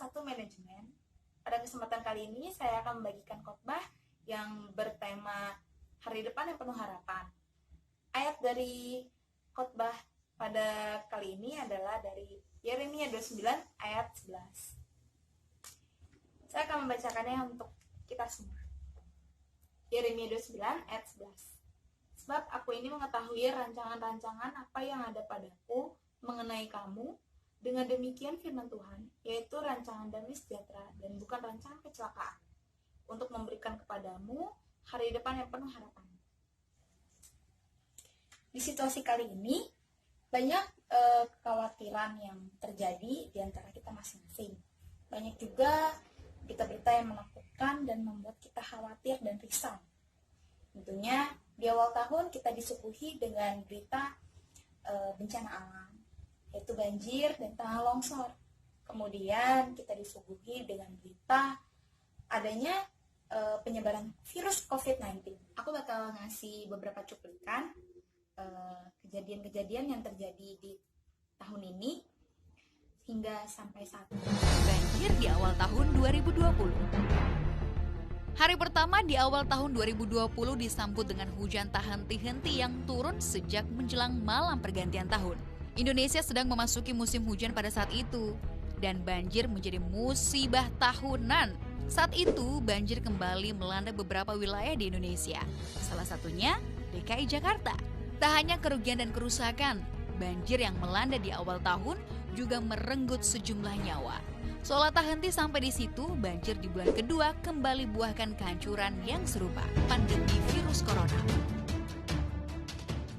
S1 Manajemen. Pada kesempatan kali ini saya akan membagikan khotbah yang bertema Hari Depan yang Penuh Harapan. Ayat dari khotbah pada kali ini adalah dari Yeremia 29 ayat 11. Saya akan membacakannya untuk kita semua. Yeremia 29 ayat 11. Sebab aku ini mengetahui rancangan-rancangan apa yang ada padaku mengenai kamu, dengan demikian firman Tuhan, yaitu rancangan damai sejahtera dan bukan rancangan kecelakaan, untuk memberikan kepadamu hari depan yang penuh harapan. Di situasi kali ini, banyak kekhawatiran yang terjadi di antara kita masing-masing. Banyak juga berita-berita yang menakutkan dan membuat kita khawatir dan risau. Tentunya di awal tahun kita disuguhi dengan berita bencana alam, yaitu banjir dan tanah longsor. Kemudian kita disuguhi dengan berita adanya penyebaran virus COVID-19. Aku bakal ngasih beberapa cuplikan kejadian-kejadian yang terjadi di tahun ini hingga sampai saat ini. Banjir di awal tahun 2020. Hari pertama di awal tahun 2020 disambut dengan hujan tak henti-henti yang turun sejak menjelang malam pergantian tahun. Indonesia sedang memasuki musim hujan pada saat itu, dan banjir menjadi musibah tahunan. Saat itu, banjir kembali melanda beberapa wilayah di Indonesia, salah satunya DKI Jakarta. Tak hanya kerugian dan kerusakan, banjir yang melanda di awal tahun juga merenggut sejumlah nyawa. Seolah tak henti sampai di situ, banjir di bulan kedua kembali buahkan kehancuran yang serupa, pandemi virus corona.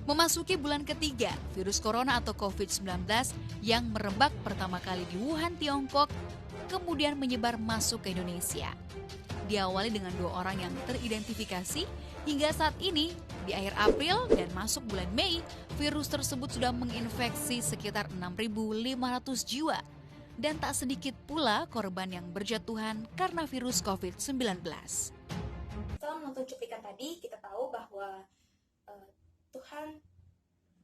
Memasuki bulan ketiga, virus corona atau COVID-19 yang merebak pertama kali di Wuhan, Tiongkok, kemudian menyebar masuk ke Indonesia. Diawali dengan 2 orang yang teridentifikasi, hingga saat ini, di akhir April dan masuk bulan Mei, virus tersebut sudah menginfeksi sekitar 6.500 jiwa. Dan tak sedikit pula korban yang berjatuhan karena virus COVID-19. Setelah menonton cuplikan tadi, kita tahu bahwa Tuhan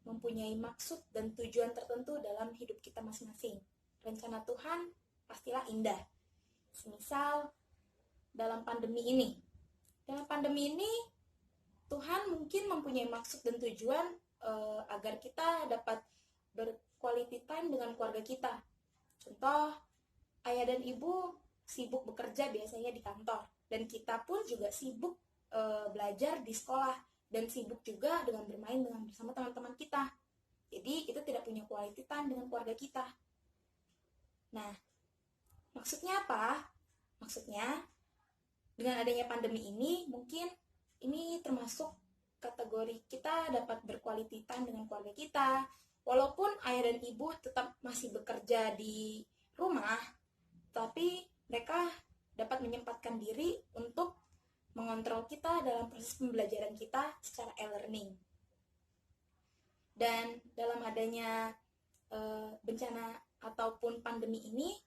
mempunyai maksud dan tujuan tertentu dalam hidup kita masing-masing. Rencana Tuhan pastilah indah. Semisal dalam pandemi ini. Dalam pandemi ini, Tuhan mungkin mempunyai maksud dan tujuan agar kita dapat berquality time dengan keluarga kita. Contoh, ayah dan ibu sibuk bekerja biasanya di kantor. Dan kita pun juga sibuk belajar di sekolah. Dan sibuk juga dengan bermain bersama teman-teman kita. Jadi kita tidak punya quality time dengan keluarga kita. Nah, maksudnya apa? Maksudnya, dengan adanya pandemi ini, mungkin ini termasuk kategori kita dapat berquality time dengan keluarga kita. Walaupun ayah dan ibu tetap masih bekerja di rumah, tapi mereka dapat menyempatkan diri untuk mengontrol kita dalam proses pembelajaran kita secara e-learning. Dan dalam adanya bencana ataupun pandemi ini,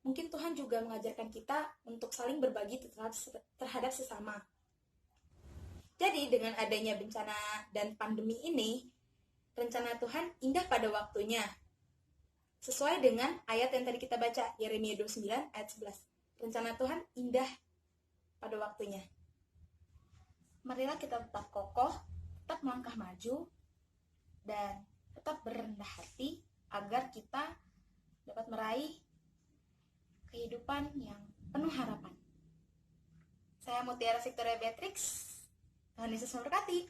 mungkin Tuhan juga mengajarkan kita untuk saling berbagi terhadap sesama. Jadi dengan adanya bencana dan pandemi ini, rencana Tuhan indah pada waktunya. Sesuai dengan ayat yang tadi kita baca, Yeremia 29 ayat 11. Rencana Tuhan indah pada waktunya. Marilah kita tetap kokoh, tetap melangkah maju, dan tetap berendah hati agar kita dapat meraih kehidupan yang penuh harapan. Saya Mutiara Victoria Beatrix. Tuhan Yesus memberkati.